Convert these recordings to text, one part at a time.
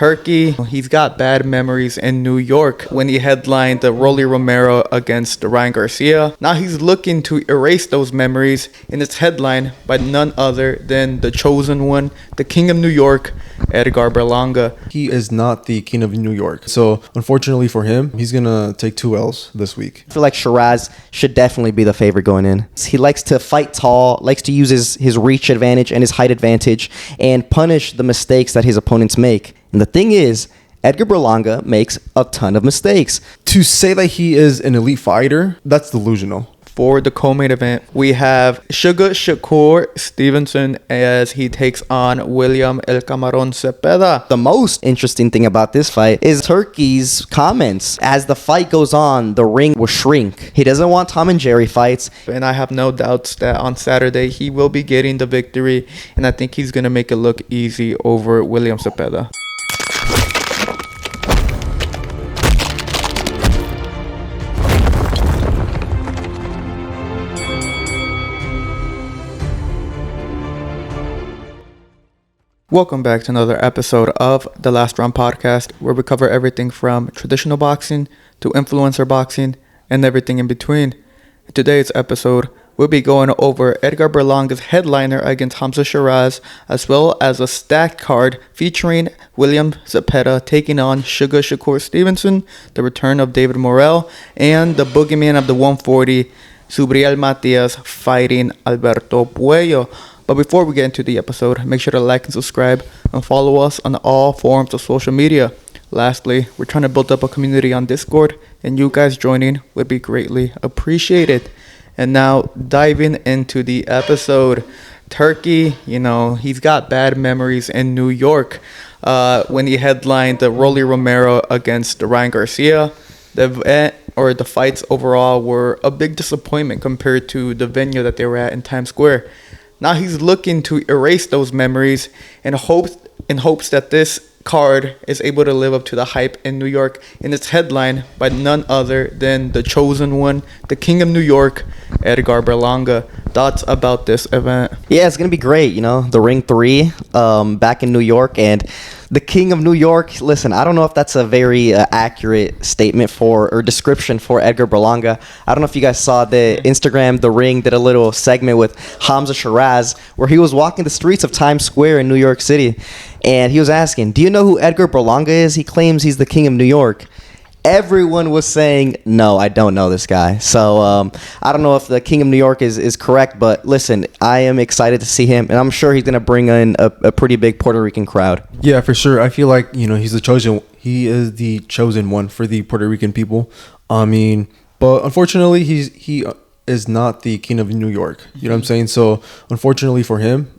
Turkey. He's got bad memories in New York when he headlined the Rolly Romero against Ryan Garcia. Now he's looking to erase those memories in its headline by none other than the chosen one, the King of New York, Edgar Berlanga. He is not the King of New York. So unfortunately for him, he's going to take 2 L's this week. I feel like Sheeraz should definitely be the favorite going in. He likes to fight tall, likes to use his reach advantage and his height advantage and punish the mistakes that his opponents make. And the thing is, Edgar Berlanga makes a ton of mistakes. To say that he is an elite fighter, that's delusional. For the co-main event, we have Shakur Stevenson as he takes on William El Camarón Zepeda. The most interesting thing about this fight is Turkey's comments. As the fight goes on, the ring will shrink. He doesn't want Tom and Jerry fights. And I have no doubts that on Saturday he will be getting the victory, and I think he's going to make it look easy over William Zepeda. Welcome back to another episode of the Last Round Podcast, where we cover everything from traditional boxing to influencer boxing and everything in between. In today's episode, we'll be going over Edgar Berlanga's headliner against Hamzah Sheeraz, as well as a stacked card featuring William Zepeda taking on Shakur Stevenson, the return of David Morrell, and the boogeyman of the 140, Subriel Matias, fighting Alberto Puello. But before we get into the episode, make sure to like and subscribe and follow us on all forms of social media. Lastly, we're trying to build up a community on Discord, and you guys joining would be greatly appreciated. And now, diving into the episode. Turkey, he's got bad memories in New York when he headlined the Rolly Romero against Ryan Garcia. The event, or the fights overall, were a big disappointment compared to the venue that they were at in Times Square. Now he's looking to erase those memories in hopes that this card is able to live up to the hype in New York in its headline by none other than the chosen one, the King of New York, Edgar Berlanga. Thoughts about this event? Yeah, it's going to be great. The Ring 3 back in New York, and the King of New York. Listen, I don't know if that's a very accurate statement or description for Edgar Berlanga. I don't know if you guys saw the Instagram, The Ring did a little segment with Hamzah Sheeraz where he was walking the streets of Times Square in New York City, and he was asking, do you know who Edgar Berlanga is? He claims he's the King of New York. Everyone was saying, no, I don't know this guy. So I don't know if the King of New York is correct, but listen, I am excited to see him, and I'm sure he's going to bring in a pretty big Puerto Rican crowd. Yeah, for sure. I feel like, he is the chosen one for the Puerto Rican people. But unfortunately, he is not the King of New York. You know what I'm saying? So unfortunately for him,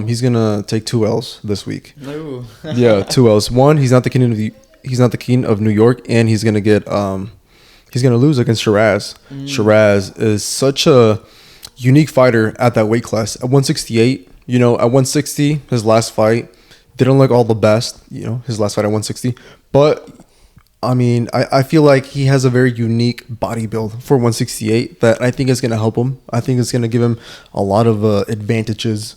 he's going to take 2 L's this week. No. Yeah, 2 L's. One, he's not the King of New York, and he's gonna lose against Sheeraz. Sheeraz is such a unique fighter at that weight class. At 168, at 160, his last fight didn't look all the best. His last fight at 160, but I feel like he has a very unique body build for 168 that I think is gonna help him. I think it's gonna give him a lot of advantages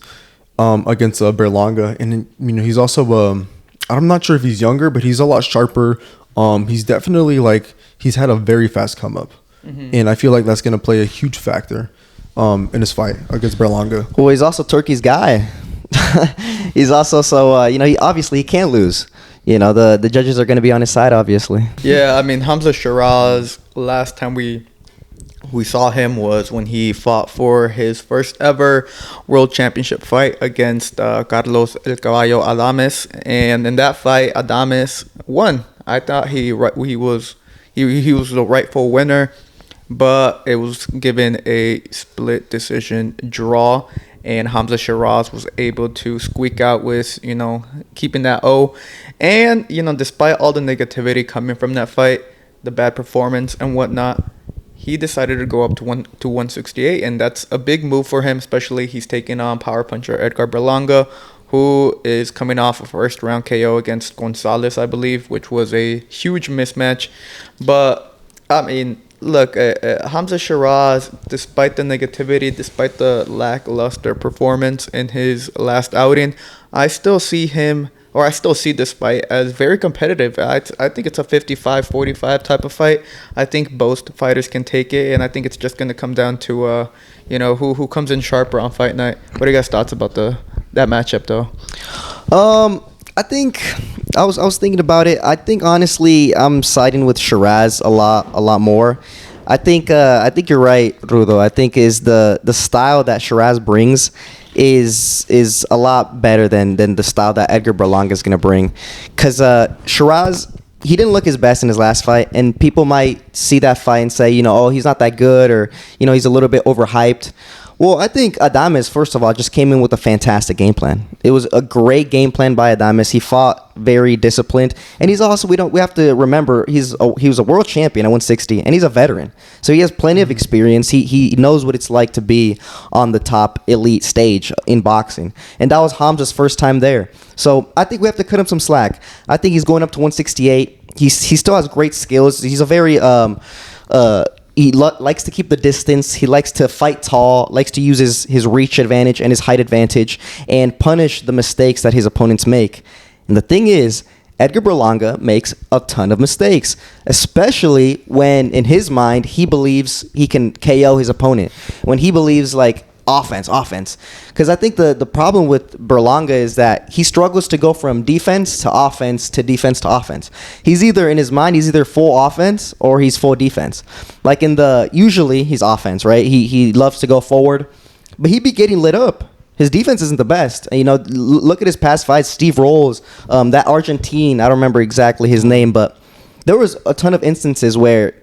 against Berlanga, and he's also I'm not sure if he's younger, but he's a lot sharper. He's definitely he's had a very fast come up. Mm-hmm. And I feel like that's going to play a huge factor in his fight against Berlanga. Well, he's also Turkey's guy. He's also, he can't lose. The judges are going to be on his side, obviously. Yeah, Hamzah Sheeraz, last time we saw him was when he fought for his first ever world championship fight against Carlos El Caballo Adames, and in that fight Adames won. I thought he was the rightful winner, but it was given a split decision draw, and Hamzah Sheeraz was able to squeak out with keeping that O, and despite all the negativity coming from that fight, the bad performance and whatnot, he decided to go up to 168, and that's a big move for him, especially he's taking on power puncher Edgar Berlanga, who is coming off a first round KO against Gonzalez, I believe, which was a huge mismatch. But look, Hamzah Sheeraz, despite the negativity, despite the lackluster performance in his last outing, I still see him or I still see this fight as very competitive. I think it's a 55-45 type of fight. I think both fighters can take it, and I think it's just going to come down to, who comes in sharper on fight night. What are you guys' thoughts about that matchup, though? I think I was thinking about it. I think honestly, I'm siding with Sheeraz a lot more. I think you're right, Rudo. I think is the style that Sheeraz brings is a lot better than the style that Edgar Berlanga is gonna bring, because Sheeraz, he didn't look his best in his last fight, and people might see that fight and say, oh, he's not that good, or he's a little bit overhyped. Well, I think Adames, first of all, just came in with a fantastic game plan. It was a great game plan by Adames. He fought very disciplined, and he's also we have to remember he was a world champion at 160, and he's a veteran, so he has plenty of experience. He knows what it's like to be on the top elite stage in boxing, and that was Hamzah's first time there. So I think we have to cut him some slack. I think he's going up to 168. He still has great skills. He's a very he likes to keep the distance. He likes to fight tall, likes to use his reach advantage and his height advantage and punish the mistakes that his opponents make. And the thing is, Edgar Berlanga makes a ton of mistakes, especially when, in his mind, he believes he can KO his opponent. When he believes, like, offense. Because I think the problem with Berlanga is that he struggles to go from defense to offense to defense to offense. He's either, in his mind, he's either full offense or he's full defense. Like usually he's offense, right? He loves to go forward, but he be getting lit up. His defense isn't the best. Look at his past fights. Steve Rolls, that Argentine, I don't remember exactly his name, but there was a ton of instances where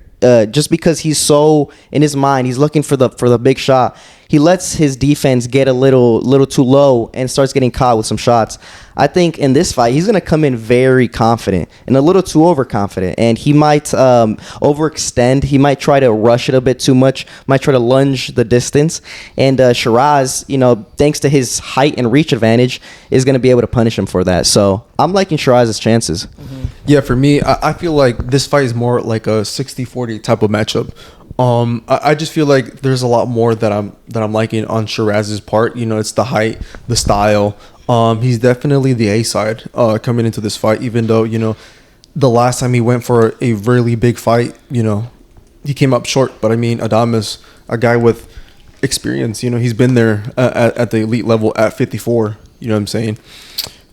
just because he's so in his mind, he's looking for the big shot, he lets his defense get a little too low and starts getting caught with some shots. I think in this fight, he's going to come in very confident and a little too overconfident, and he might overextend. He might try to rush it a bit too much, might try to lunge the distance, and Sheeraz, thanks to his height and reach advantage, is going to be able to punish him for that. So I'm liking Shiraz's chances. Mm-hmm. Yeah, for me, I feel like this fight is more like a 60-40 type of matchup. I just feel like there's a lot more that I'm liking on Shiraz's part. It's the height, the style. He's definitely the A side coming into this fight, even though, the last time he went for a really big fight, he came up short. But I mean, Adames, a guy with experience, he's been there at the elite level at 54, you know what I'm saying?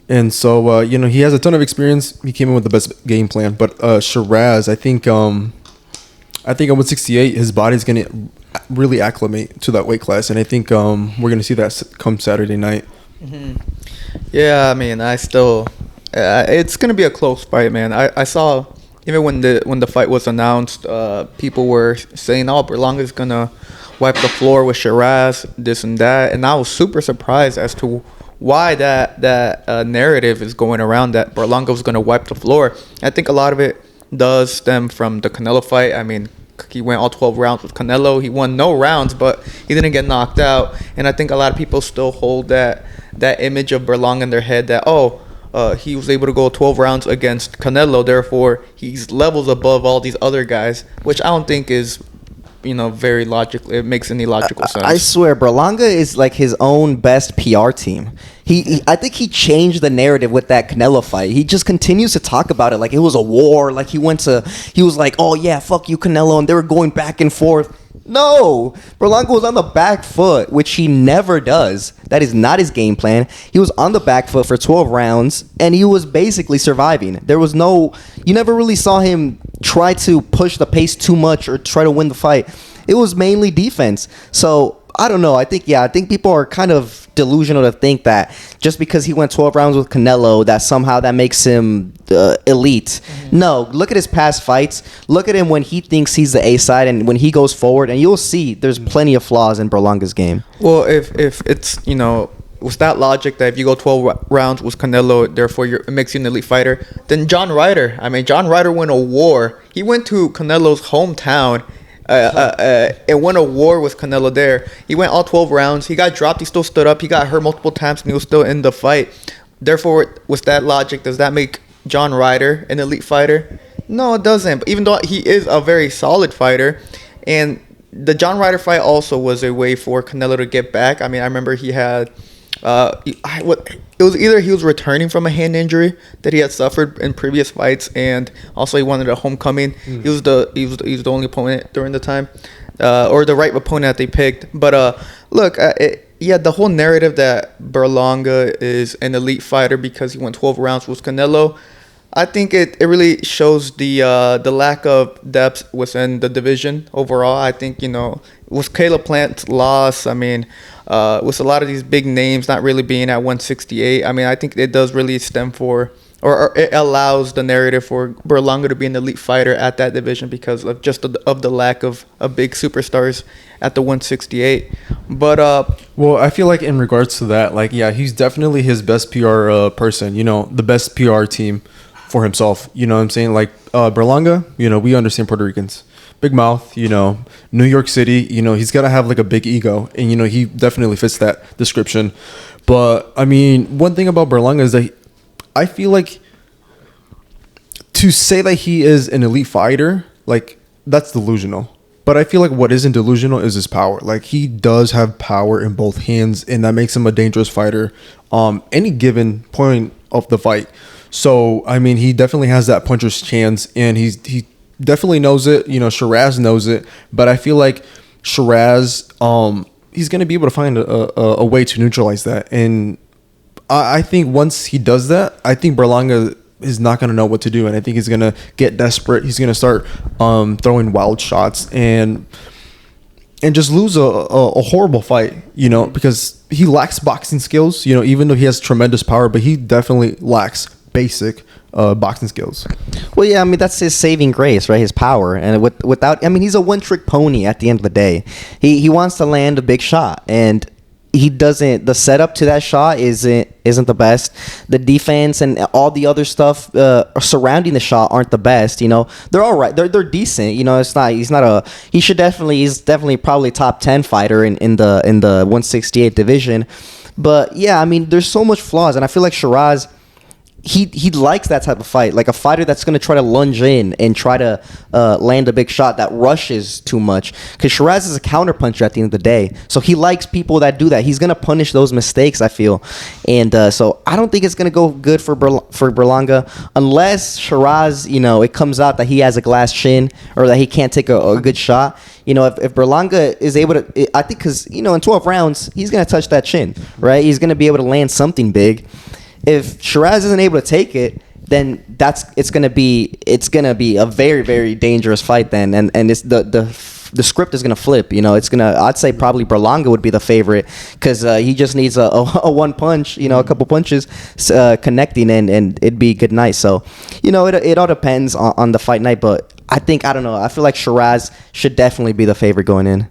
And so, he has a ton of experience. He came in with the best game plan. But Sheeraz, I think at 168, his body's going to really acclimate to that weight class. And I think we're going to see that come Saturday night. Mm-hmm. Yeah, I mean, it's going to be a close fight, man. I saw, even when the fight was announced, people were saying, Berlanga's going to wipe the floor with Sheeraz, this and that. And I was super surprised as to why that narrative is going around that Berlanga was going to wipe the floor. I think a lot of it does stem from the Canelo fight. I mean, he went all 12 rounds with Canelo. He won no rounds, but he didn't get knocked out. And I think a lot of people still hold that image of Berlanga in their head that, he was able to go 12 rounds against Canelo, therefore he's levels above all these other guys, which I don't think is, very logical. It makes any logical sense. I swear, Berlanga is like his own best PR team. I think he changed the narrative with that Canelo fight. He just continues to talk about it like it was a war. Like he was like, oh yeah, fuck you, Canelo, and they were going back and forth. No, Berlanga was on the back foot, which he never does. That is not his game plan. He was on the back foot for 12 rounds, and he was basically surviving. You never really saw him try to push the pace too much or try to win the fight. It was mainly defense. So I don't know. I think people are kind of delusional to think that just because he went 12 rounds with Canelo, that somehow that makes him elite. Mm-hmm. No, look at his past fights. Look at him when he thinks he's the A side and when he goes forward, and you'll see there's plenty of flaws in Berlanga's game. Well, if it's, with that logic that if you go 12 rounds with Canelo, therefore it makes you an elite fighter, then John Ryder. I mean, John Ryder won a war. He went to Canelo's hometown and won a war with Canelo there. He went all 12 rounds. He got dropped. He still stood up. He got hurt multiple times, and he was still in the fight. Therefore, with that logic, does that make John Ryder an elite fighter? No, it doesn't. Even though he is a very solid fighter, and the John Ryder fight also was a way for Canelo to get back. I mean, I remember he had It was either he was returning from a hand injury that he had suffered in previous fights, and also he wanted a homecoming. He was the only opponent during the time, or the right opponent that they picked. But look, the whole narrative that Berlanga is an elite fighter because he won 12 rounds with Canelo, I think it really shows the lack of depth within the division overall. I think, with Caleb Plant's loss, I mean, with a lot of these big names not really being at 168, I mean, I think it does really stem for, or it allows the narrative for Berlanga to be an elite fighter at that division because of just of the lack of big superstars at the 168. But well, I feel like in regards to that, like, yeah, he's definitely his best PR person. The best PR team for himself. You know what I'm saying? Like Berlanga, we understand Puerto Ricans. Big mouth, New York City, he's got to have like a big ego. And, he definitely fits that description. But, I mean, one thing about Berlanga is that I feel like to say that he is an elite fighter, like, that's delusional. But I feel like what isn't delusional is his power. Like, he does have power in both hands, and that makes him a dangerous fighter any given point of the fight. So, I mean, he definitely has that puncher's chance, and he definitely knows it. Sheeraz knows it, but I feel like Sheeraz, he's going to be able to find a way to neutralize that. And I think once he does that, I think Berlanga is not going to know what to do, and I think he's going to get desperate. He's going to start throwing wild shots and just lose a horrible fight, because he lacks boxing skills, even though he has tremendous power, but he definitely lacks basic boxing skills. Well, yeah, I mean, that's his saving grace, right? His power. And without, I mean, he's a one-trick pony at the end of the day. He wants to land a big shot, and he doesn't. The setup to that shot isn't the best. The defense and all the other stuff surrounding the shot aren't the best. They're all right. They're decent. It's not. He's not a. He's definitely probably top 10 fighter in the 168 division. But yeah, I mean, there's so much flaws, and I feel like Sheeraz, he likes that type of fight, like a fighter that's going to try to lunge in and try to land a big shot that rushes too much, because Sheeraz is a counterpuncher at the end of the day, so he likes people that do that. He's going to punish those mistakes, I feel. And so I don't think it's going to go good for Berlanga unless Sheeraz, it comes out that he has a glass chin or that he can't take a good shot. If Berlanga is able to, I think, because in 12 rounds he's going to touch that chin, right? He's going to be able to land something big. If Sheeraz isn't able to take it, then it's gonna be a very, very dangerous fight then, and it's the script is gonna flip. I'd say probably Berlanga would be the favorite because he just needs a one punch, a couple punches connecting, and it'd be good night. So it all depends on the fight night, but I don't know. I feel like Sheeraz should definitely be the favorite going in.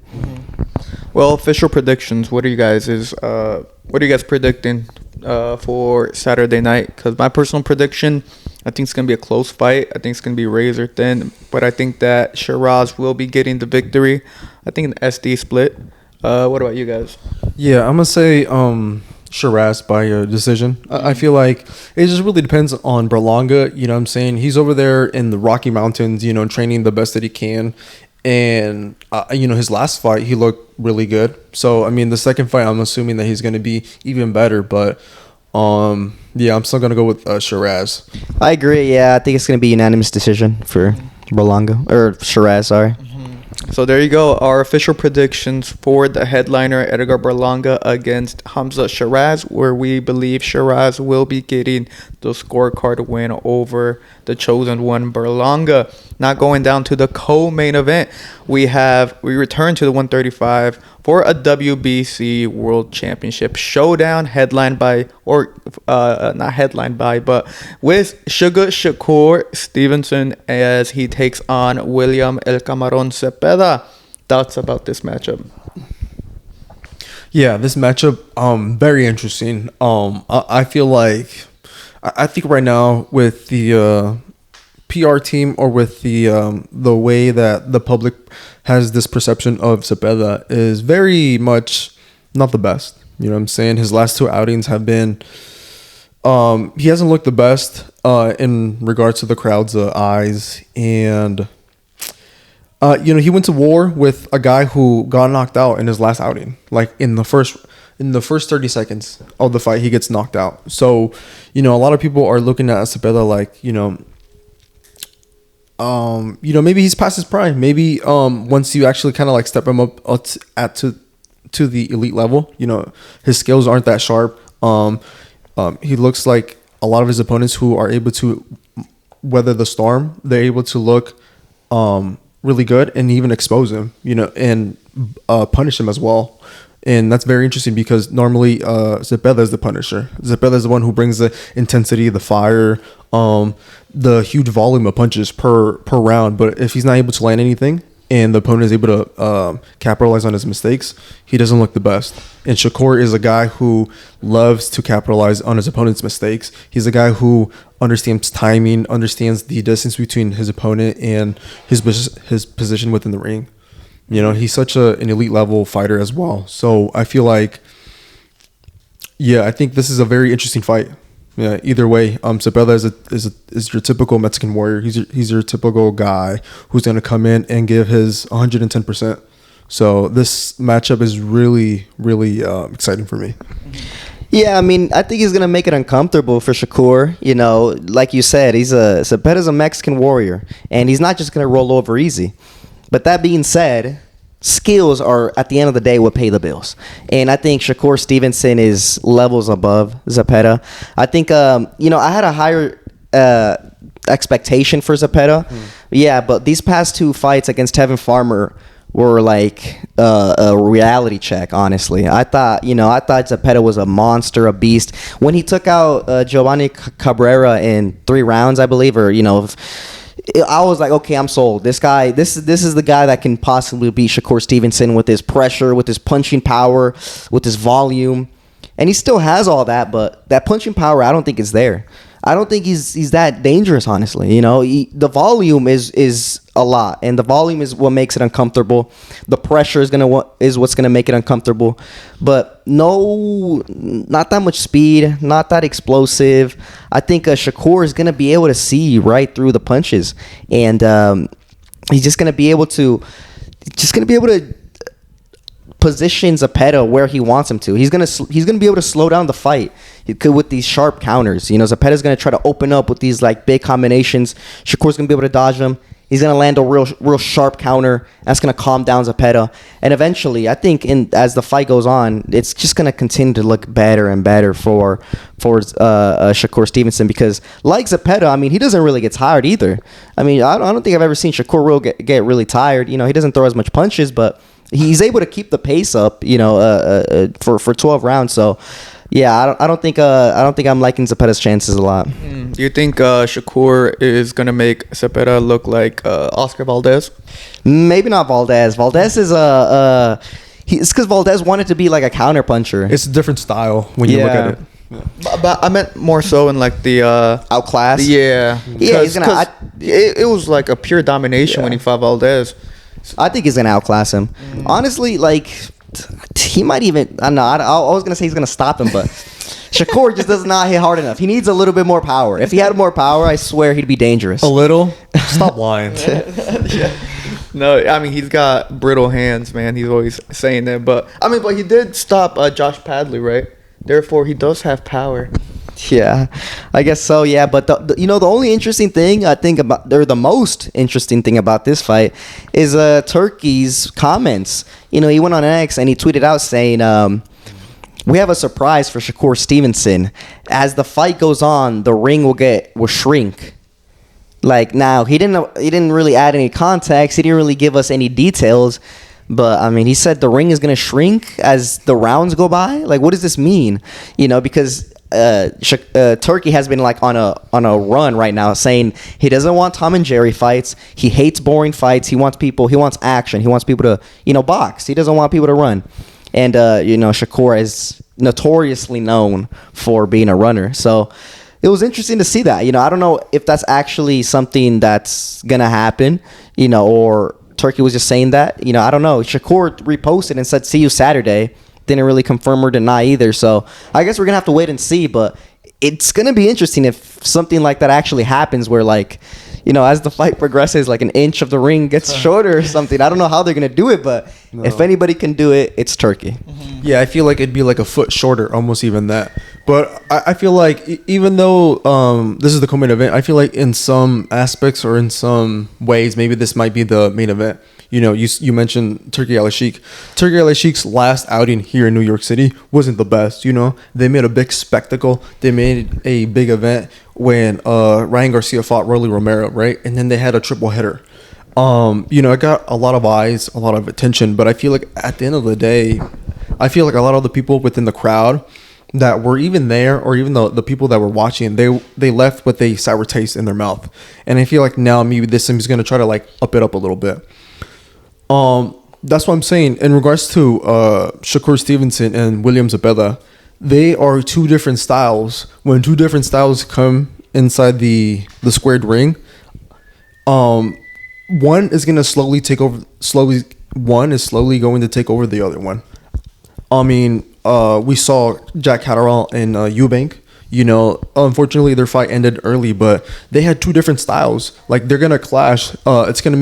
Well, official predictions. What are you guys predicting for Saturday night? Because my personal prediction, I think it's going to be a close fight. I think it's going to be razor thin, but I think that Sheeraz will be getting the victory. I think an SD split. What about you guys? Yeah, I'm going to say Sheeraz by a decision. I feel like it just really depends on Berlanga. You know what I'm saying? He's over there in the Rocky Mountains, training the best that he can. And, his last fight, he looked really good. So, I mean, the second fight, I'm assuming that he's going to be even better. But, yeah, I'm still going to go with Sheeraz. I agree. Yeah, I think it's going to be a unanimous decision for Berlanga. Or Sheeraz, sorry. So there you go. Our official predictions for the headliner, Edgar Berlanga against Hamzah Sheeraz, where we believe Sheeraz will be getting the scorecard win over the chosen one, Berlanga. Not going down to the co-main event, we return to the 135 for a WBC World Championship showdown, headlined by, or not headlined by, but with Shakur Stevenson as he takes on William El Camarón Zepeda. Thoughts about this matchup? Yeah, this matchup, very interesting. I feel like, I think right now with the PR team, or with the way that the public has this perception of Zepeda, is very much not the best. You know what I'm saying? His last two outings have been, he hasn't looked the best in regards to the crowd's eyes. And, he went to war with a guy who got knocked out in his last outing. Like in the first in the first 30 seconds of the fight, he gets knocked out. So, a lot of people are looking at Zepeda like, maybe he's past his prime. Maybe once you actually kind of like step him up to the elite level, his skills aren't that sharp. He looks like a lot of his opponents who are able to weather the storm. They're able to look really good and even expose him, and punish him as well. And that's very interesting because normally Zepeda is the punisher. Zepeda is the one who brings the intensity, the fire, the huge volume of punches per round. But if he's not able to land anything and the opponent is able to capitalize on his mistakes, he doesn't look the best. And Shakur is a guy who loves to capitalize on his opponent's mistakes. He's a guy who understands timing, understands the distance between his opponent and his position within the ring. He's such an elite level fighter as well. So I feel like, I think this is a very interesting fight. Yeah, either way, Zepeda is your typical Mexican warrior. He's your typical guy who's going to come in and give his 110%. So this matchup is really, really exciting for me. Yeah, I mean, I think he's going to make it uncomfortable for Shakur. Like you said, Zepeda's a Mexican warrior, and he's not just going to roll over easy. But that being said, skills are, at the end of the day, what pay the bills. And I think Shakur Stevenson is levels above Zepeda. I think, I had a higher expectation for Zepeda. Yeah, but these past two fights against Tevin Farmer were like a reality check, honestly. I thought Zepeda was a monster, a beast. When he took out Giovanni Cabrera in 3 rounds, I believe, or, I was like, okay, I'm sold. This guy, this is the guy that can possibly beat Shakur Stevenson with his pressure, with his punching power, with his volume. And he still has all that, but that punching power, I don't think is there. I don't think he's that dangerous, honestly. The volume is a lot, and the volume is what makes it uncomfortable. The pressure is what's gonna make it uncomfortable. But no, not that much speed, not that explosive. I think Shakur is gonna be able to see right through the punches, and he's just gonna be able to position Zepeda where he wants him to. He's gonna be able to slow down the fight with these sharp counters. Zepeda's gonna try to open up with these like big combinations. Shakur's gonna be able to dodge them. He's gonna land a real sharp counter. That's gonna calm down Zepeda. And eventually, I think as the fight goes on, it's just gonna continue to look better and better for Shakur Stevenson, because like Zepeda, I mean, he doesn't really get tired either. I mean, I don't think I've ever seen Shakur get really tired. He doesn't throw as much punches, but he's able to keep the pace up, for 12 rounds. So, yeah, I don't think I'm liking Zepeda's chances a lot. Do you think Shakur is gonna make Zepeda look like Oscar Valdez? Maybe not Valdez. Valdez is it's because Valdez wanted to be like a counter puncher. It's a different style when you look at it. Yeah. But I meant more so in like the outclass. Yeah, he's gonna. It was like a pure domination when he fought Valdez. I think he's gonna outclass him. Honestly, like he might even. I don't know. I was gonna say he's gonna stop him, but Shakur just does not hit hard enough. He needs a little bit more power. If he had more power, I swear he'd be dangerous. A little. Stop lying. Yeah. No, I mean, he's got brittle hands, man. He's always saying that, but he did stop Josh Padley, right? Therefore, he does have power. Yeah, I guess so. Yeah, but the only interesting thing I think about, or the most interesting thing about this fight, is Turkey's comments. He went on X and he tweeted out saying, "We have a surprise for Shakur Stevenson. As the fight goes on, the ring will shrink." Like, now he didn't really add any context. He didn't really give us any details. But I mean, he said the ring is gonna shrink as the rounds go by. Like, what does this mean? Because Turkey has been like on a run right now, saying he doesn't want Tom and Jerry fights. He hates boring fights. He wants action. He wants people to box. He doesn't want people to run. And Shakur is notoriously known for being a runner. So it was interesting to see that. I don't know if that's actually something that's gonna happen. Or Turkey was just saying that. I don't know. Shakur reposted and said, "See you Saturday." Didn't really confirm or deny either. So I guess we're going to have to wait and see. But it's gonna be interesting if something like that actually happens, where like, as the fight progresses, like an inch of the ring gets shorter or something. I don't know how they're gonna do it, but if anybody can do it, it's Turkey. Mm-hmm. Yeah, I feel like it'd be like a foot shorter, almost even that. But I feel like even though this is the co-main event, I feel like in some aspects or in some ways, maybe this might be the main event. You mentioned Turkey Al-Sheikh. Turkey Al-Sheikh's last outing here in New York City wasn't the best. They made a big spectacle. They made a big event when Ryan Garcia fought Rolly Romero, right? And then they had a triple header. It got a lot of eyes, a lot of attention, but I feel like at the end of the day, I feel like a lot of the people within the crowd that were even there, or even the people that were watching, they left with a sour taste in their mouth. And I feel like now maybe this team is going to try to like up it up a little bit. That's what I'm saying. In regards to Shakur Stevenson and William Zepeda, they are two different styles. When two different styles come inside the squared ring, one is going to slowly take over. One is slowly going to take over the other one. I mean, we saw Jack Catterall and Eubank. Unfortunately, their fight ended early, but they had two different styles. Like, they're gonna clash. It's gonna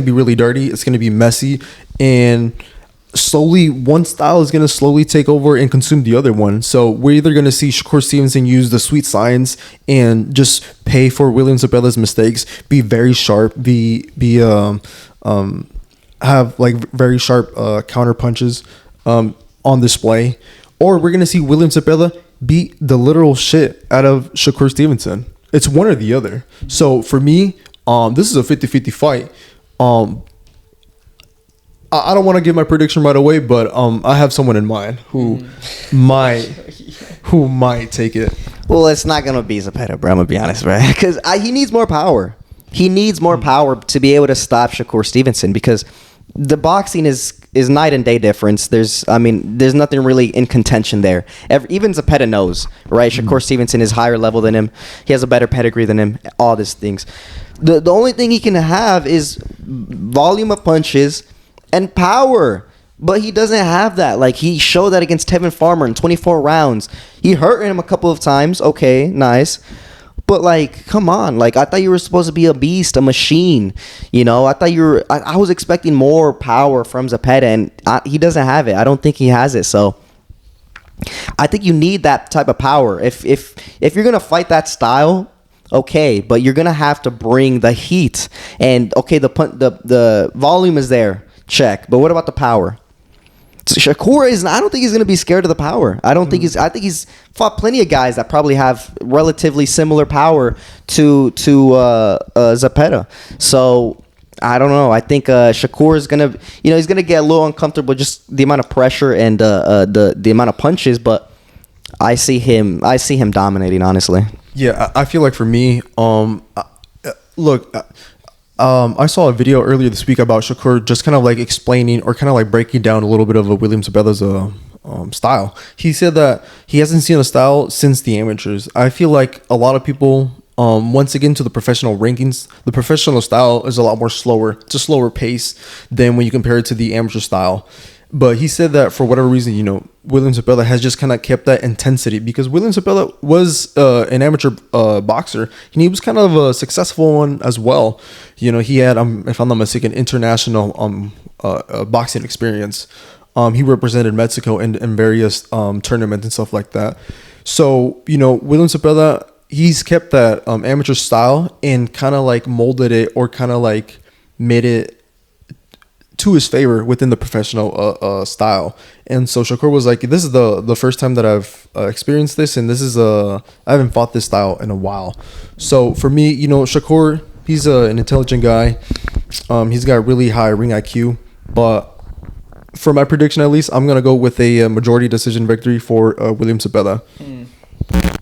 be really dirty. It's gonna be messy, and slowly one style is gonna slowly take over and consume the other one. So we're either gonna see Shakur Stevenson use the sweet science and just pay for William Zepeda's mistakes, be very sharp, have like very sharp counter punches on display, or we're gonna see William Zepeda beat the literal shit out of Shakur Stevenson. It's one or the other. So for me, this is a 50-50 fight. I don't want to give my prediction right away, but I have someone in mind who might take it. Well, it's not gonna be Zepeda, bro. I'm gonna be honest, bro, because he needs more power. He needs more power to be able to stop Shakur Stevenson, because the boxing is night and day difference. There's nothing really in contention there. Even Zepeda knows, right? Shakur Stevenson is higher level than him. He has a better pedigree than him. All these things. The only thing he can have is volume of punches and power. But he doesn't have that. Like, he showed that against Tevin Farmer in 24 rounds. He hurt him a couple of times. Okay, nice. But, like, come on. Like, I thought you were supposed to be a beast, a machine. I thought I was expecting more power from Zepeda, and he doesn't have it. I don't think he has it. So, I think you need that type of power. If you're going to fight that style, okay, but you're going to have to bring the heat. And, okay, the volume is there. Check. But what about the power? Shakur I don't think he's going to be scared of the power. I think he's fought plenty of guys that probably have relatively similar power to Zepeda. So I don't know. I think Shakur is going to, he's going to get a little uncomfortable, just the amount of pressure and the amount of punches, but I see him dominating, honestly. Yeah, I feel like for me, look, I saw a video earlier this week about Shakur just kind of like explaining or kind of like breaking down a little bit of a William Zepeda's style. He said that he hasn't seen a style since the amateurs. I feel like a lot of people, once again, to the professional rankings, the professional style is a lot more slower. It's a slower pace than when you compare it to the amateur style. But he said that for whatever reason, William Zepeda has just kind of kept that intensity, because William Zepeda was an amateur boxer, and he was kind of a successful one as well. He had, if I'm not mistaken, international boxing experience. He represented Mexico in various tournaments and stuff like that. So, William Zepeda, he's kept that amateur style and kind of like molded it, or kind of like made it to his favor within the professional style. And so Shakur was like, this is the first time that I've experienced this, and this is I haven't fought this style in a while. So for me, Shakur, he's an intelligent guy. He's got really high ring IQ, but for my prediction, at least, I'm gonna go with a majority decision victory for William Zepeda.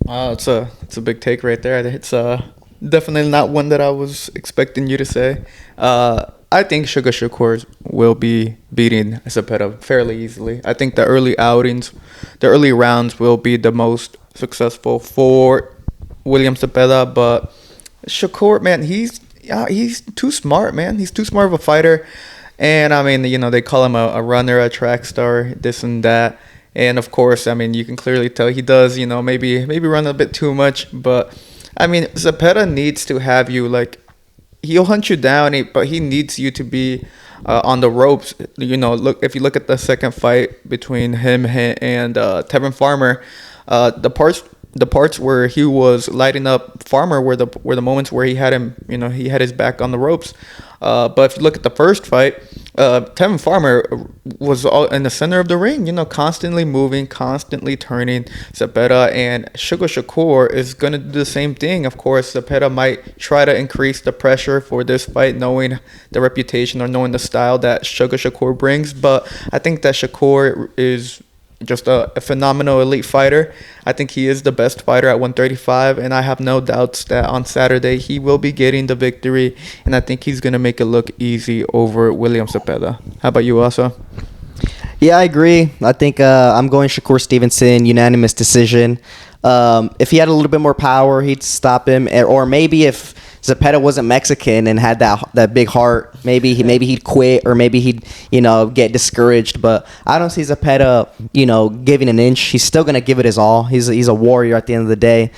It's a big take right there. It's definitely not one that I was expecting you to say. I think Shakur will be beating Zepeda fairly easily. I think the early rounds will be the most successful for William Zepeda, but Shakur, man, he's too smart, man. He's too smart of a fighter. And I mean, they call him a runner, a track star, this and that. And of course, I mean, you can clearly tell he does, maybe run a bit too much. But I mean, Zepeda needs to have you like, he'll hunt you down, but he needs you to be on the ropes. Look, if you look at the second fight between him and Tevin Farmer, the parts where he was lighting up Farmer were the moments where he had him, he had his back on the ropes. But if you look at the first fight, Tevin Farmer was all in the center of the ring, constantly moving, constantly turning. Zepeda and Shakur is going to do the same thing. Of course, Zepeda might try to increase the pressure for this fight, knowing the reputation or knowing the style that Shakur brings. But I think that Shakur is just a phenomenal elite fighter. I think he is the best fighter at 135, and I have no doubts that on Saturday he will be getting the victory, and I think he's going to make it look easy over William Zepeda. How about you, Asa? Yeah, I agree. I think I'm going Shakur Stevenson, unanimous decision. If he had a little bit more power, he'd stop him. Or maybe if Zepeda wasn't Mexican and had that big heart, maybe he'd quit, or maybe he'd get discouraged. But I don't see Zepeda giving an inch. He's still gonna give it his all. He's a warrior at the end of the day.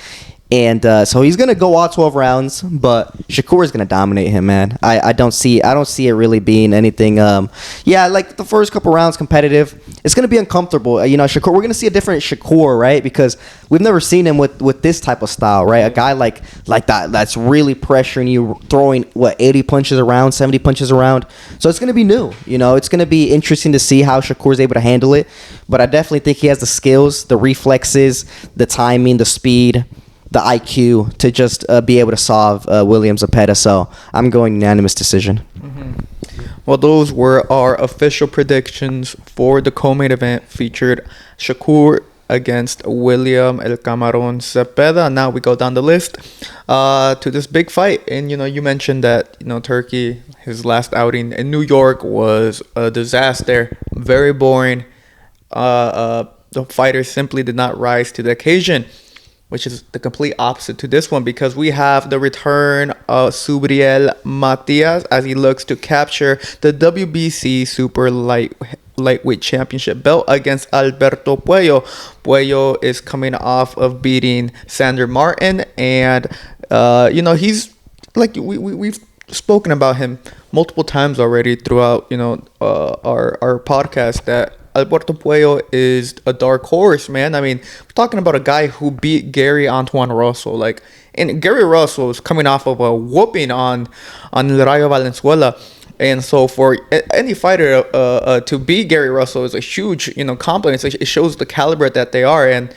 And so he's gonna go all 12 rounds, but Shakur is gonna dominate him, man. I don't see it really being anything. Like the first couple rounds competitive, it's gonna be uncomfortable. Shakur, we're gonna see a different Shakur, right? Because we've never seen him with this type of style, right? A guy like that's really pressuring you, throwing 80 punches around, 70 punches around. So it's gonna be new. It's gonna be interesting to see how Shakur is able to handle it. But I definitely think he has the skills, the reflexes, the timing, the speed, the IQ to just be able to solve William Zepeda. So I'm going unanimous decision. Mm-hmm. Well, those were our official predictions for the co-main event, featured Shakur against William El Camarón Zepeda. Now we go down the list to this big fight. And, you mentioned that, Turkey, his last outing in New York was a disaster. Very boring. The fighter simply did not rise to the occasion, which is the complete opposite to this one, because we have the return of Subriel Matias as he looks to capture the WBC Super Lightweight Championship belt against Alberto Puello. Puello is coming off of beating Sander Martin, and he's like we've spoken about him multiple times already throughout our podcast, that Alberto Puello is a dark horse, man. I mean, we're talking about a guy who beat Gary Antoine Russell. And Gary Russell is coming off of a whooping on Rayo Valenzuela. And so for any fighter to beat Gary Russell is a huge, compliment. It shows the caliber that they are. And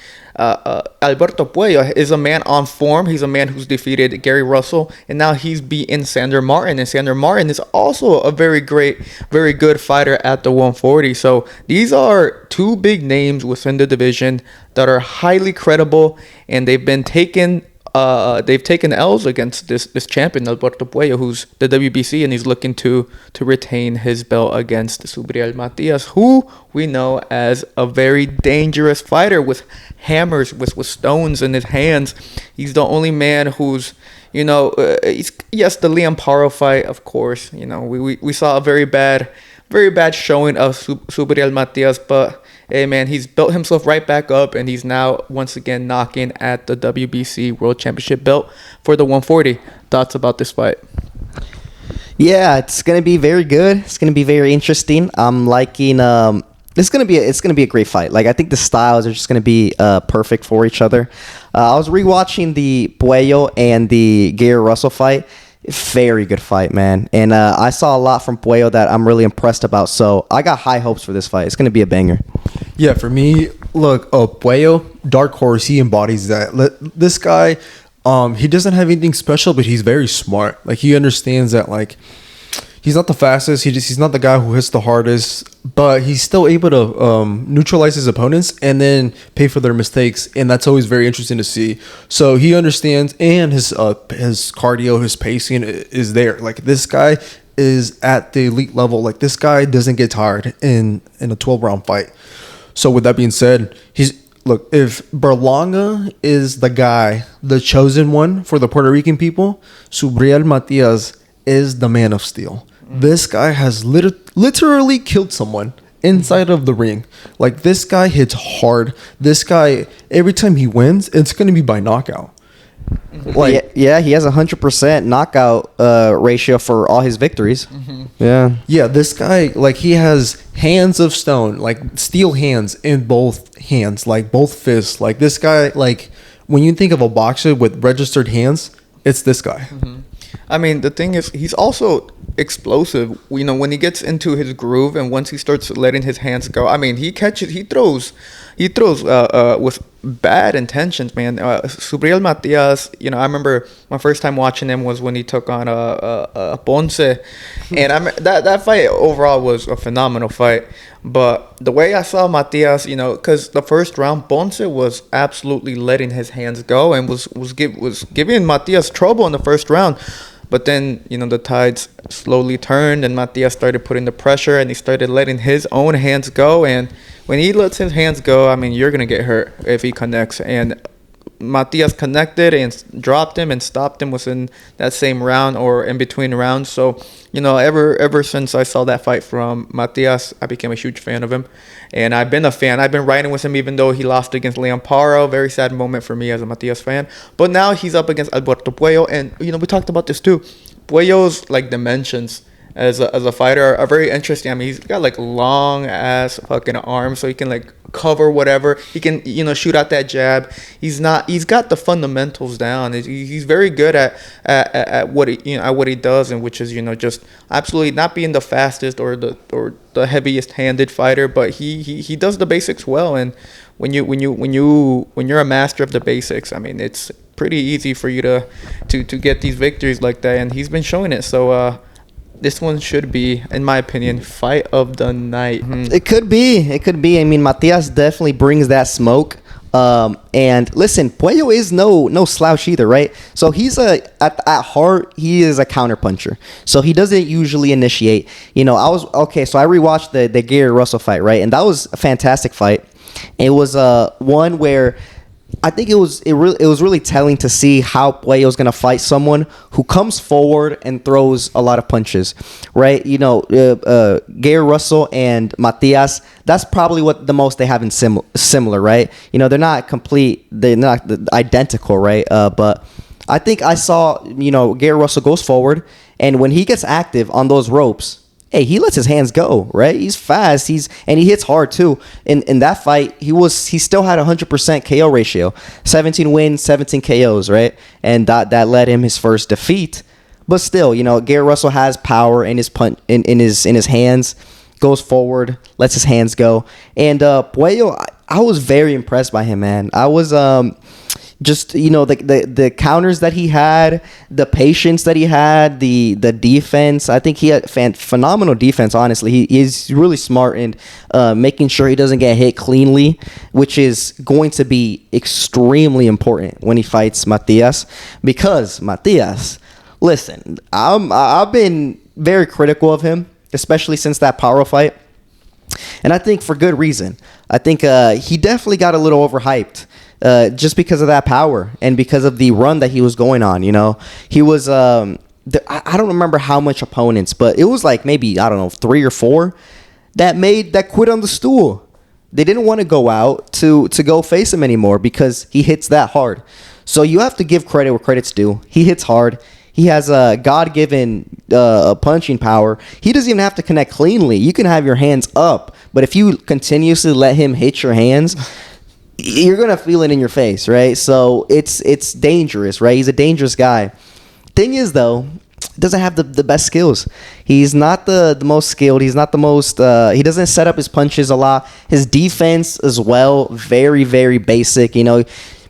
Alberto Puello is a man on form. He's a man who's defeated Gary Russell, and now he's beaten Sander Martin. And Sander Martin is also a very good fighter at the 140. So these are two big names within the division that are highly credible, and they've taken L's against this champion, Alberto Puello, who's the WBC, and he's looking to retain his belt against Subriel Matias, who we know as a very dangerous fighter with hammers, with stones in his hands. He's the only man who's, the Liam Paro fight, of course. We saw a very bad showing of Subriel Matias, but hey, man, he's built himself right back up, and he's now once again knocking at the WBC World Championship belt for the 140. Thoughts about this fight? Yeah, it's gonna be very good. It's gonna be very interesting. I'm liking. It's gonna be a great fight. I think the styles are just gonna be perfect for each other. I was rewatching the Puello and the Gary Russell fight. Very good fight, man. And I saw a lot from Puello that I'm really impressed about. So I got high hopes for this fight. It's going to be a banger. Yeah, for me, look, Puello, dark horse, he embodies that. This guy, he doesn't have anything special, but he's very smart. He understands that, he's not the fastest. He's not the guy who hits the hardest, but he's still able to neutralize his opponents and then pay for their mistakes, and that's always very interesting to see. So he understands, and his cardio, his pacing is there. This guy is at the elite level. This guy doesn't get tired in a 12-round fight. So with that being said, if Berlanga is the guy, the chosen one for the Puerto Rican people, Subriel Matias is the man of steel. This guy has literally killed someone inside of the ring. Like, this guy hits hard. This guy, every time he wins, it's going to be by knockout. Like, yeah, he has 100% knockout ratio for all his victories. Yeah, this guy, like, he has hands of stone, like steel hands in both hands, like both fists. Like, this guy, like, when you think of a boxer with registered hands, it's this guy. I mean, the thing is, he's also explosive. You know, when he gets into his groove and once he starts letting his hands go, I mean, he throws with bad intentions, man. Subriel Matias, you know, I remember my first time watching him was when he took on Ponce, and that fight overall was a phenomenal fight. But the way I saw Matias, you know, because the first round, Ponce was absolutely letting his hands go and was giving Matias trouble in the first round. But then, you know, the tides slowly turned and Matias started putting the pressure and he started letting his own hands go. And when he lets his hands go, I mean, you're going to get hurt if he connects. And Matias connected and dropped him and stopped him within that same round or in between rounds. So, you know, ever since I saw that fight from Matias, I became a huge fan of him. And I've been a fan. I've been riding with him even though he lost against Leon Paro. Very sad moment for me as a Matias fan. But now he's up against Alberto Puello. And, you know, we talked about this too. Puello's, like, dimensions as a fighter are very interesting. I mean, he's got, like, long ass fucking arms, so he can, like, cover whatever. He can, you know, shoot out that jab. He's got the fundamentals down. He's very good at what he does, and which is, you know, just absolutely not being the fastest or the heaviest handed fighter, but he does the basics well. And when you're a master of the basics, I mean, it's pretty easy for you to get these victories like that, and he's been showing it. So this one should be, in my opinion, fight of the night. It could be. I mean, Matias definitely brings that smoke. And listen, Puello is no slouch either, right? So he's at heart, he is a counterpuncher. So he doesn't usually initiate. You know, so I rewatched the Gary Russell fight, right? And that was a fantastic fight. It was one where I think it was really telling to see how Puello's gonna fight someone who comes forward and throws a lot of punches, right? You know, Gary Russell and Matias, that's probably what the most they have in similar, right? You know, they're not identical, right? But I think I saw, you know, Gary Russell goes forward, and when he gets active on those ropes, hey, he lets his hands go, right? He's fast. And he hits hard too. In that fight, he still had 100% KO ratio, 17 wins, 17 KOs, right? And that led him his first defeat. But still, you know, Gary Russell has power in his in his hands, goes forward, lets his hands go. And Puello, I was very impressed by him, man. I was just, you know, the counters that he had, the patience that he had, the defense. I think he had phenomenal defense, honestly. He's really smart in making sure he doesn't get hit cleanly, which is going to be extremely important when he fights Matias. Because Matias, listen, I've been very critical of him, especially since that Paro fight. And I think for good reason. I think he definitely got a little overhyped. Just because of that power and because of the run that he was going on, you know, he was, I don't remember how much opponents, but it was like maybe, I don't know, 3 or 4 that quit on the stool. They didn't want to go out to go face him anymore because he hits that hard. So you have to give credit where credit's due. He hits hard. He has a God-given punching power. He doesn't even have to connect cleanly. You can have your hands up, but if you continuously let him hit your hands, you're gonna feel it in your face, right? So it's dangerous, right? He's a dangerous guy. Thing is, though, he doesn't have the best skills. He's not the most skilled. He's not the most. He doesn't set up his punches a lot. His defense as well, very, very basic. You know,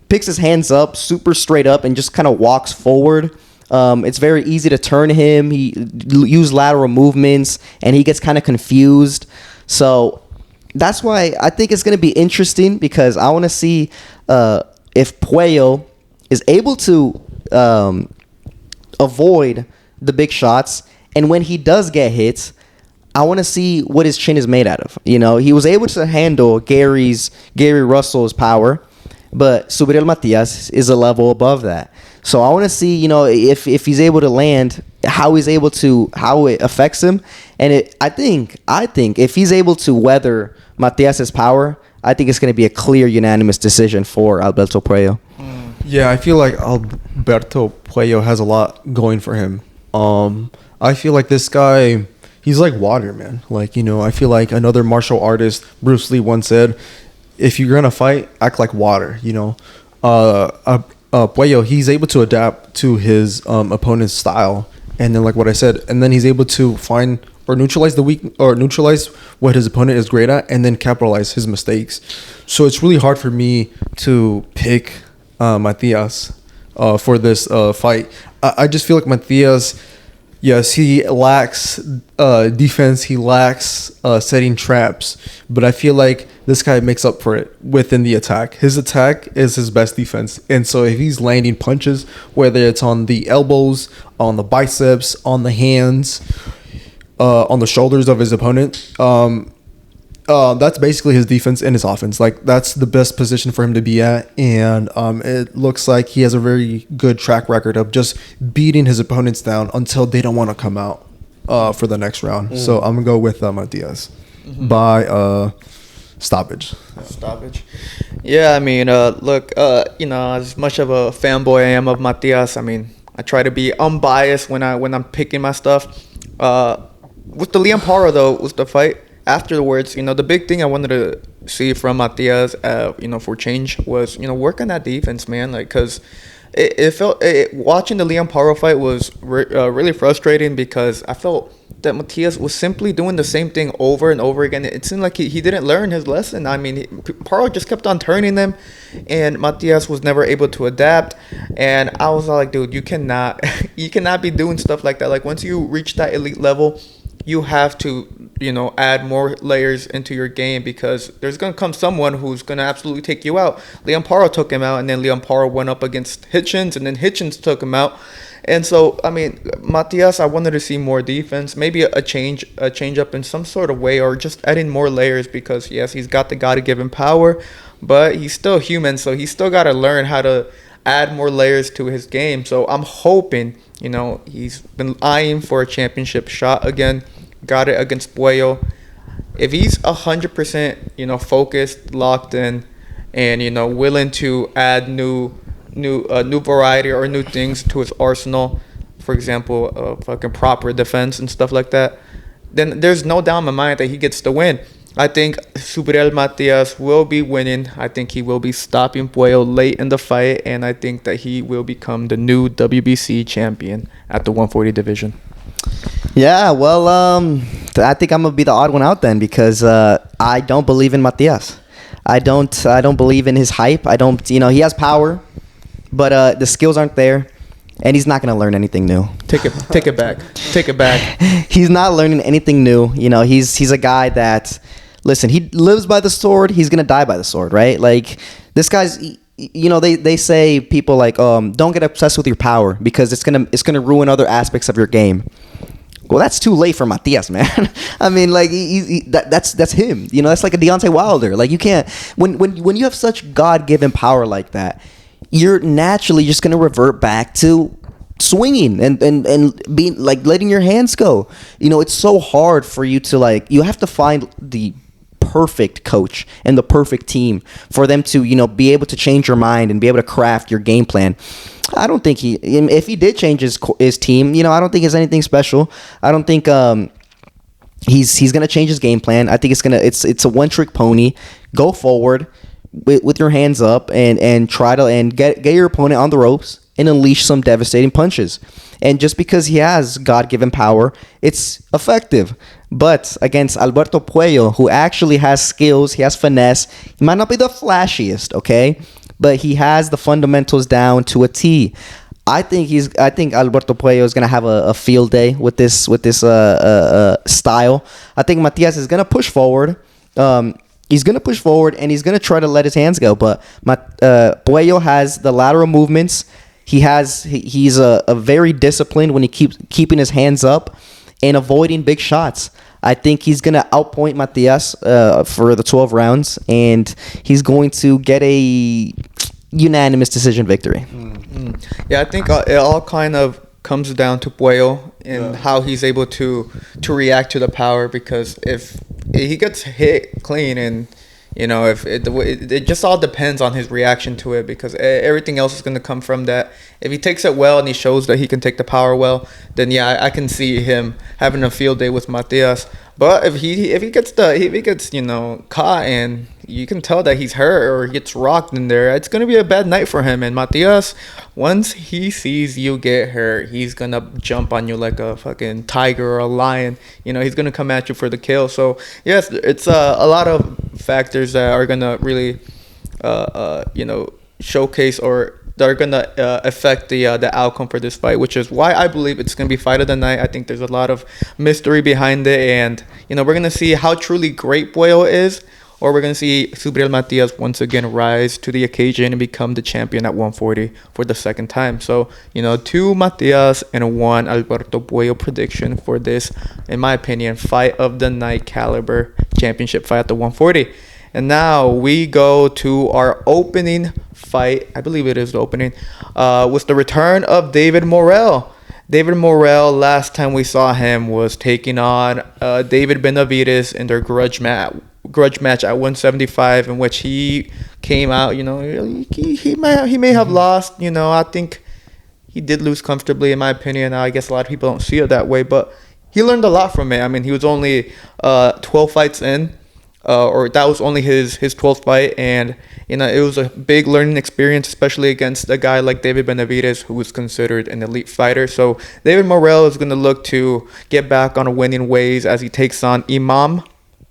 picks his hands up, super straight up, and just kind of walks forward. It's very easy to turn him. He use lateral movements, and he gets kind of confused. So that's why I think it's going to be interesting, because I want to see if Puello is able to avoid the big shots. And when he does get hits, I want to see what his chin is made out of. You know, he was able to handle Gary Russell's power, but Subriel Matias is a level above that. So I want to see, you know, if he's able to land how it affects him. And I think if he's able to weather Matias's power, I think it's going to be a clear unanimous decision for Alberto Puello. Yeah, I feel like Alberto Puello has a lot going for him. I feel like this guy, he's like water, man. Like, I feel like another martial artist, Bruce Lee, once said, if you're going to fight, act like water, Puello, he's able to adapt to his opponent's style. And then, like what I said, and then he's able to find or neutralize neutralize what his opponent is great at, and then capitalize his mistakes. So it's really hard for me to pick Matias for this fight. I just feel like Matias, yes, he lacks defense. He lacks setting traps. But I feel like this guy makes up for it within the attack. His attack is his best defense. And so if he's landing punches, whether it's on the elbows, on the biceps, on the hands, on the shoulders of his opponent, that's basically his defense and his offense. Like, that's the best position for him to be at. And it looks like he has a very good track record of just beating his opponents down until they don't want to come out for the next round. So I'm going to go with Matias by stoppage. Stoppage. Yeah, I mean, look, as much of a fanboy I am of Matias, I mean, I try to be unbiased when I'm picking my stuff. With the Liam Paro, though, was the fight. Afterwards, the big thing I wanted to see from Matias, for change was, work on that defense, man. Like, because it felt watching the Liam Paro fight was really frustrating because I felt that Matias was simply doing the same thing over and over again. It seemed like he didn't learn his lesson. I mean, Paro just kept on turning them, and Matias was never able to adapt. And I was like, dude, you cannot be doing stuff like that. Like, once you reach that elite level, you have to, add more layers into your game, because there's going to come someone who's going to absolutely take you out. Liam Paro took him out, and then Liam Paro went up against Hitchens, and then Hitchens took him out. And so, I mean, Matias, I wanted to see more defense, maybe a change up in some sort of way, or just adding more layers, because, yes, he's got the God-given power, but he's still human, so he's still got to learn how to add more layers to his game. So I'm hoping, he's been eyeing for a championship shot again, got it against Puello. If he's 100%, focused, locked in, and, willing to add new variety or new things to his arsenal, for example, fucking proper defense and stuff like that, then there's no doubt in my mind that he gets the win. I think Subriel Matias will be winning. I think he will be stopping Puello late in the fight, and I think that he will become the new WBC champion at the 140 division. Yeah, well, I think I'm gonna be the odd one out then, because I don't believe in Matias. I don't believe in his hype. I don't, he has power, but the skills aren't there, and he's not gonna learn anything new. Take it back. He's not learning anything new. He's a guy that, listen, he lives by the sword. He's gonna die by the sword, right? Like, this guy's. They say, people like, don't get obsessed with your power, because it's gonna ruin other aspects of your game. Well, that's too late for Matias, man. I mean, like, that's him. That's like a Deontay Wilder. Like, you can't, when you have such God-given power like that, you're naturally just gonna revert back to swinging and being like, letting your hands go. It's so hard for you to, like, you have to find the perfect coach and the perfect team for them to, be able to change your mind and be able to craft your game plan. I don't think if he did change his team, I don't think it's anything special. I don't think he's gonna change his game plan. I think it's a one-trick pony. Go forward with your hands up and try to get your opponent on the ropes and unleash some devastating punches. And just because he has God-given power, it's effective. But against Alberto Puello, who actually has skills, he has finesse. He might not be the flashiest, okay? But he has the fundamentals down to a T. I think Alberto Puello is gonna have a field day with this style. I think Matias is gonna push forward. He's gonna push forward, and he's gonna try to let his hands go. But Puello has the lateral movements. He's a very disciplined when he keeps keeping his hands up and avoiding big shots. I think he's going to outpoint Matias for the 12 rounds, and he's going to get a unanimous decision victory. Yeah, I think it all kind of comes down to Puello and how he's able to react to the power, because if he gets hit clean, and if it just all depends on his reaction to it, because everything else is going to come from that. If he takes it well and he shows that he can take the power well, then yeah, I can see him having a field day with Matias. But if he gets caught and you can tell that he's hurt or he gets rocked in there, it's gonna be a bad night for him. And Matias, once he sees you get hurt, he's gonna jump on you like a fucking tiger or a lion. He's gonna come at you for the kill. So yes, it's a lot of factors that are gonna really showcase, or that are gonna affect the outcome for this fight, which is why I believe it's gonna be fight of the night. I think there's a lot of mystery behind it, and we're gonna see how truly great Puello is, or we're gonna see Subriel Matias once again rise to the occasion and become the champion at 140 for the second time. So 2 Matias and 1 Alberto Puello prediction for this, in my opinion, fight of the night caliber championship fight at the 140. And now we go to our opening fight. I believe it is the opening. With the return of David Morrell. David Morrell, last time we saw him was taking on David Benavidez in their grudge match at 175, in which he came out. He may have lost. I think he did lose comfortably, in my opinion. I guess a lot of people don't see it that way, but he learned a lot from it. I mean, he was only 12 fights in. Or that was only his 12th fight, and it was a big learning experience, especially against a guy like David Benavidez, who was considered an elite fighter. So David Morrell is going to look to get back on winning ways as he takes on Iman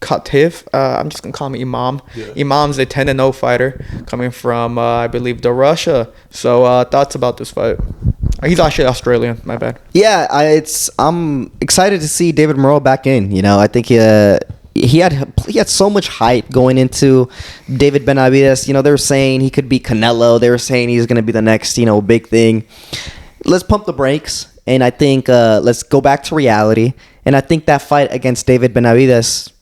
Khataev. I'm just going to call him Imam. Yeah. Imam's a 10-0 fighter coming from, I believe, Russia. So thoughts about this fight? He's actually Australian. My bad. Yeah, I'm excited to see David Morrell back in. I think he had so much hype going into David Benavidez. They were saying he could be Canelo. They were saying he's going to be the next, big thing. Let's pump the brakes, and I think let's go back to reality. And I think that fight against David Benavidez,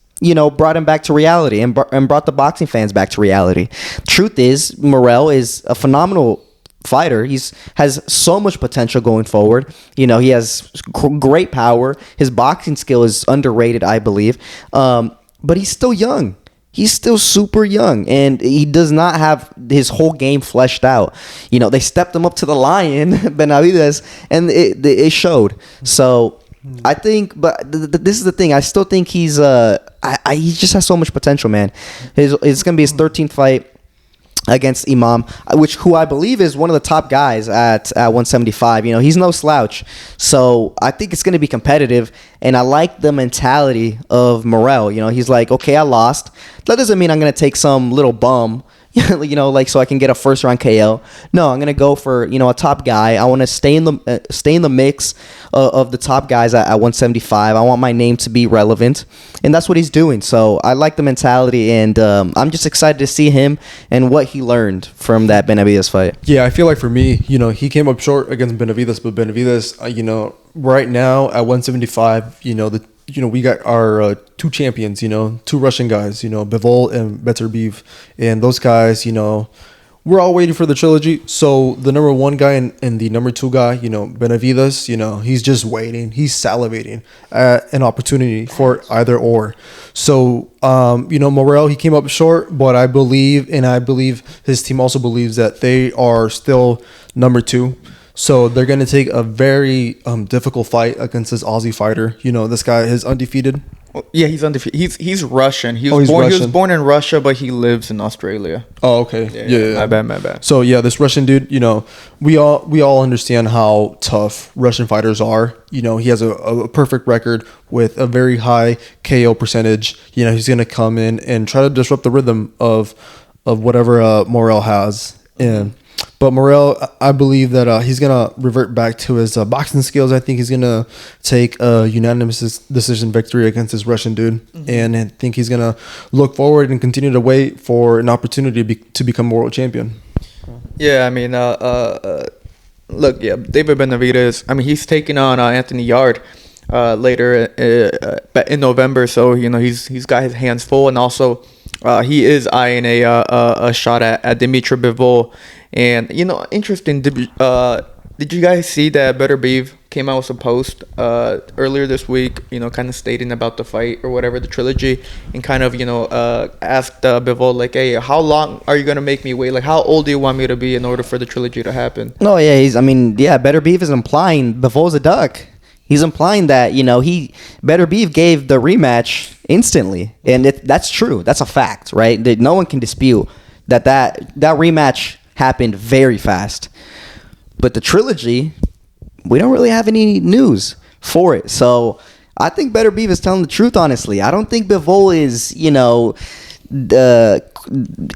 brought him back to reality and brought the boxing fans back to reality. Truth is, Morrell is a phenomenal fighter. Has so much potential going forward. He has great power. His boxing skill is underrated, I believe. But he's still young. He's still super young, and he does not have his whole game fleshed out. They stepped him up to the lion, Benavidez, and it showed. So I think, but this is the thing. I still think he just has so much potential, man. It's gonna be his 13th fight against Imam, who I believe is one of the top guys at 175. He's no slouch. So I think it's going to be competitive, and I like the mentality of Morrell. He's like, okay, I lost. That doesn't mean I'm going to take some little bum, so I can get a first round KO. No, I'm going to go for, a top guy. I want to stay in the mix of the top guys at 175. I want my name to be relevant, and that's what he's doing. So I like the mentality, and I'm just excited to see him and what he learned from that Benavidez fight. Yeah, I feel like for me, he came up short against Benavidez, but Benavidez, right now at 175, we got our 2 champions, 2 Russian guys, Bivol and Beterbiev. And those guys, we're all waiting for the trilogy. So the number 1 guy and the number 2 guy, Benavidez, he's just waiting. He's salivating at an opportunity for either or. So, Morrell, he came up short, but I believe his team also believes that they are still number 2. So they're going to take a very difficult fight against this Aussie fighter. This guy is undefeated. Well, yeah, he's undefeated. He's Russian. He was born in Russia, but he lives in Australia. Oh, okay. Yeah. My bad. So yeah, this Russian dude, we all understand how tough Russian fighters are. He has a perfect record with a very high KO percentage. He's going to come in and try to disrupt the rhythm of whatever Morrell has. But Morrell, I believe that he's going to revert back to his boxing skills. I think he's going to take a unanimous decision victory against this Russian dude. Mm-hmm. And I think he's going to look forward and continue to wait for an opportunity to become world champion. Yeah, I mean, look, David Benavidez, I mean, he's taking on Anthony Yard later in November. So, he's got his hands full. And also, he is eyeing a shot at Dimitri Bivol. And interesting. Did you guys see that Beterbiev came out with a post earlier this week, kind of stating about the fight or whatever, the trilogy, and kind of, asked Bivol, like, hey, how long are you going to make me wait? Like, how old do you want me to be in order for the trilogy to happen? No, yeah, Better Beef is implying Bivol's a duck. He's implying that, Better Beef gave the rematch instantly. And that's true. That's a fact, right? That no one can dispute that rematch happened very fast. But the trilogy, we don't really have any news for it. So I think Better Beef is telling the truth, honestly. I don't think Bivol is,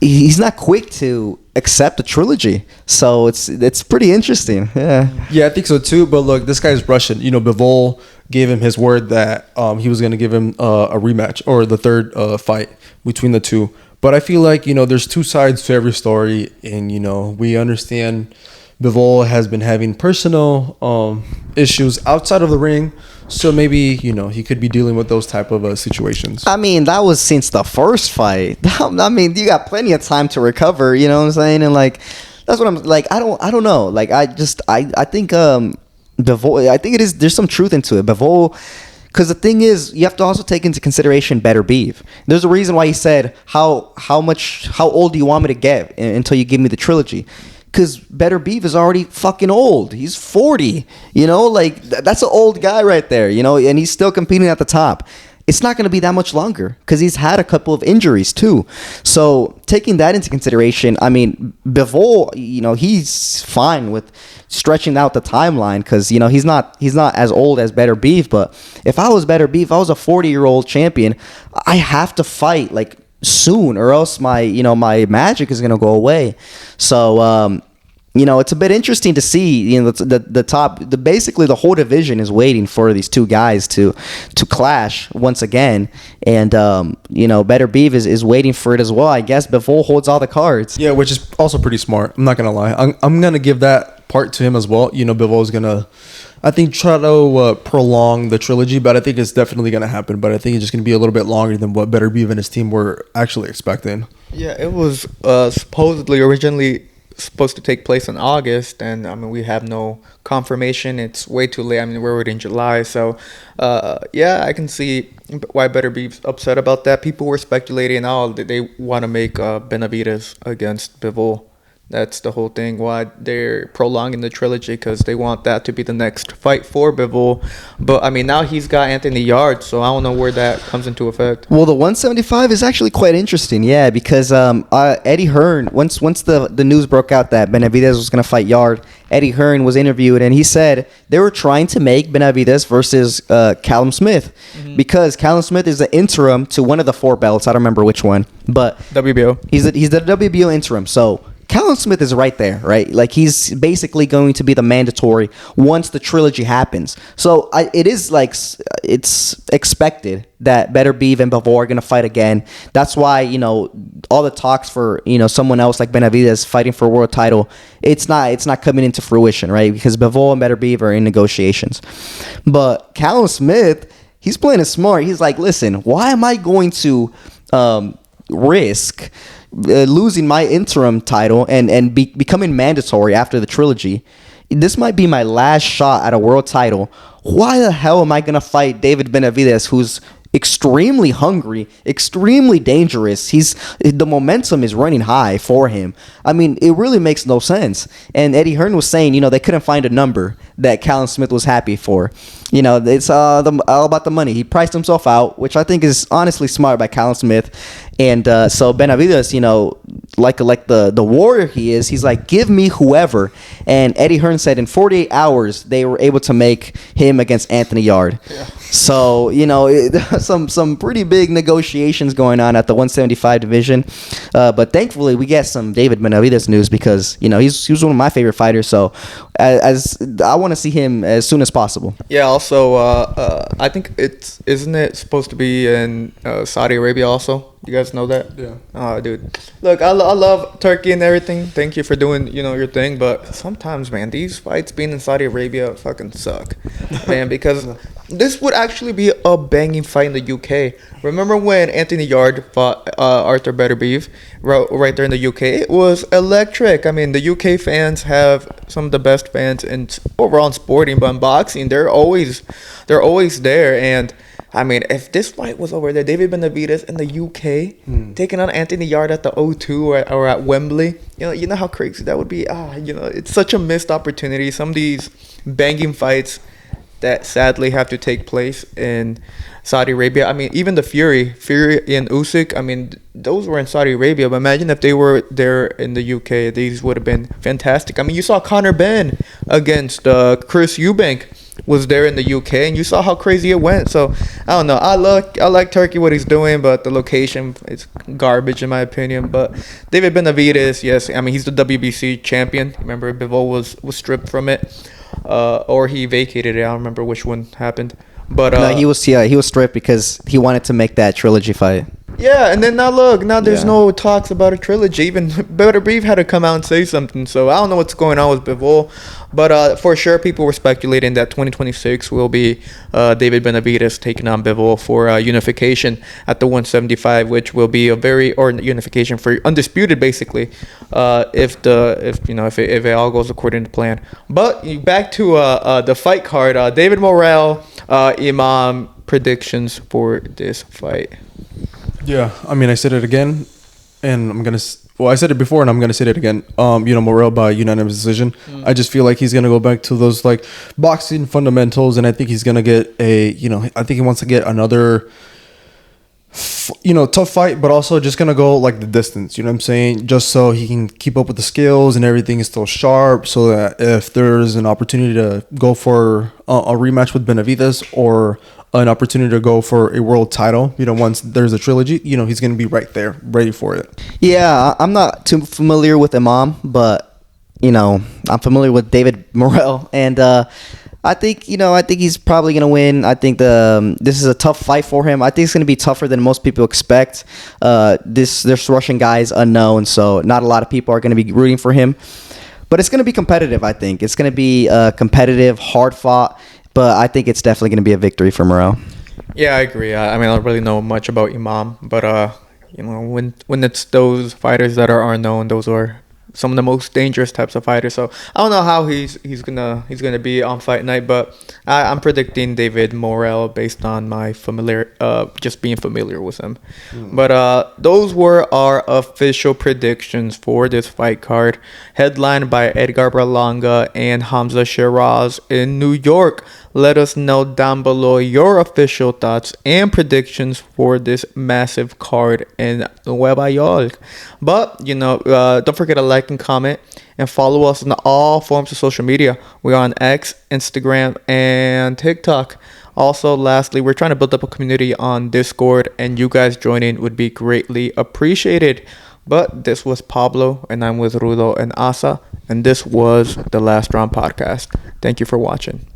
he's not quick to accept the trilogy. So it's pretty interesting. Yeah, I think so too. But look, this guy's Russian. Bivol gave him his word that he was going to give him a rematch or the third fight between the two. But I feel like, there's two sides to every story. And, we understand Bivol has been having personal issues outside of the ring. So maybe, he could be dealing with those type of situations. I mean, that was since the first fight. I mean, you got plenty of time to recover, you know what I'm saying? And like, that's what I'm like, I don't know. Like, I think Bivol, I think there's some truth into it. Bivol, because the thing is, you have to also take into consideration Better Beef. There's a reason why he said, how old do you want me to get until you give me the trilogy? Because Better Beef is already fucking old. He's 40. Like, that's an old guy right there, and he's still competing at the top. It's not going to be that much longer because he's had a couple of injuries too. So taking that into consideration, I mean, Bivol, he's fine with stretching out the timeline because, he's not as old as Better Beef. But if I was Better Beef, I was a 40-year-old champion, I have to fight like soon or else my magic is going to go away. So, it's a bit interesting to see, the top, basically the whole division is waiting for these two guys to clash once again. And, Better Beef is waiting for it as well. I guess Bivol holds all the cards. Yeah, which is also pretty smart. I'm not going to lie. I'm going to give that part to him as well. Bivol is going to, I think, try to prolong the trilogy, but I think it's definitely going to happen. But I think it's just going to be a little bit longer than what Better Beef and his team were actually expecting. Yeah, it was supposedly originally supposed to take place in August, and I mean, we have no confirmation. It's way too late. I mean, we're already in July, so yeah, I can see why Better Beef's upset about that. People were speculating that they want to make Benavidez against Bivol. That's the whole thing, why they're prolonging the trilogy, because they want that to be the next fight for Bivol. But, I mean, now he's got Anthony Yarde, so I don't know where that comes into effect. Well, the 175 is actually quite interesting, yeah, because Eddie Hearn, once the news broke out that Benavidez was going to fight Yarde, Eddie Hearn was interviewed, and he said they were trying to make Benavidez versus Callum Smith, because Callum Smith is the interim to one of the 4 belts. I don't remember which one, but WBO. He's the WBO interim, so Callum Smith is right there, right? Like, he's basically going to be the mandatory once the trilogy happens. So it is like, it's expected that Better Beef and Bivol are going to fight again. That's why, all the talks for, someone else like Benavidez fighting for a world title, it's not coming into fruition, right? Because Bivol and Better Beef are in negotiations. But Callum Smith, he's playing it smart. He's like, listen, why am I going to risk losing my interim title and becoming mandatory after the trilogy? This might be my last shot at a world title. Why the hell am I going to fight David Benavidez, who's extremely hungry, extremely dangerous? The momentum is running high for him. I mean, it really makes no sense. And Eddie Hearn was saying, they couldn't find a number that Callum Smith was happy for. It's all about the money. He priced himself out, which I think is honestly smart by Callum Smith. And so Benavidez, like the warrior he is, he's like, give me whoever. And Eddie Hearn said in 48 hours they were able to make him against Anthony Yarde. Yeah. So some pretty big negotiations going on at the 175 division. But thankfully we get some David Benavidez news, because he's one of my favorite fighters. So as I want to see him as soon as possible. Yeah. Also, I think isn't it supposed to be in Saudi Arabia also? You guys know that? Yeah. Oh, dude. Look, I love Turkey and everything. Thank you for doing, your thing. But sometimes, man, these fights being in Saudi Arabia fucking suck, man. Because this would actually be a banging fight in the UK. Remember when Anthony Yard fought Arthur Beterbiev right there in the UK? It was electric. I mean, the UK fans have some of the best fans in overall in sporting, but in boxing, they're always there. And I mean, if this fight was over there, David Benavidez in the UK taking on Anthony Yard at the O2 or at Wembley, you know how crazy that would be. It's such a missed opportunity. Some of these banging fights that sadly have to take place in Saudi Arabia. I mean, even the Fury and Usyk, I mean, those were in Saudi Arabia. But imagine if they were there in the UK. These would have been fantastic. I mean, you saw Conor Benn against Chris Eubank was there in the UK, and you saw how crazy it went. So I don't know. I like Turkey, what he's doing, but the location is garbage in my opinion. But David Benavidez, yes, I mean, he's the WBC champion. Remember, Bivol was stripped from it. Or he vacated it. I don't remember which one happened. But no, he was stripped because he wanted to make that trilogy fight. Yeah, and then now there's no talks about a trilogy. Even Beterbiev had to come out and say something. So I don't know what's going on with Bivol. But for sure, people were speculating that 2026 will be David Benavidez taking on Bivol for unification at the 175, which will be unification for undisputed, basically, if it all goes according to plan. But back to the fight card, David Morrell, Iman, predictions for this fight. Yeah, I mean, I said it again, and I said it before, and I'm gonna say it again. Morrell by unanimous decision. I just feel like he's gonna go back to those like boxing fundamentals, and I think he's gonna get I think he wants to get another, tough fight, but also just gonna go like the distance. You know what I'm saying? Just so he can keep up with the skills and everything is still sharp, so that if there's an opportunity to go for a rematch with Benavidez or an opportunity to go for a world title, once there's a trilogy, he's going to be right there, ready for it. Yeah, I'm not too familiar with Imam, but, I'm familiar with David Morrell. And I think he's probably going to win. I think this is a tough fight for him. I think it's going to be tougher than most people expect. This Russian guy is unknown, so not a lot of people are going to be rooting for him. But it's going to be competitive, I think. It's going to be competitive, hard fought. But I think it's definitely going to be a victory for Morrell. Yeah, I agree. I mean, I don't really know much about Imam, but when it's those fighters that are unknown, those are some of the most dangerous types of fighters. So I don't know how he's gonna be on fight night, but I'm predicting David Morrell based on my just being familiar with him. But those were our official predictions for this fight card, headlined by Edgar Berlanga and Hamzah Sheeraz in New York. Let us know down below your official thoughts and predictions for this massive card in Nueva York. But, don't forget to like and comment and follow us on all forms of social media. We're on X, Instagram, and TikTok. Also, lastly, we're trying to build up a community on Discord, and you guys joining would be greatly appreciated. But this was Pablo, and I'm with Rudo and Asa, and this was the Last Round Podcast. Thank you for watching.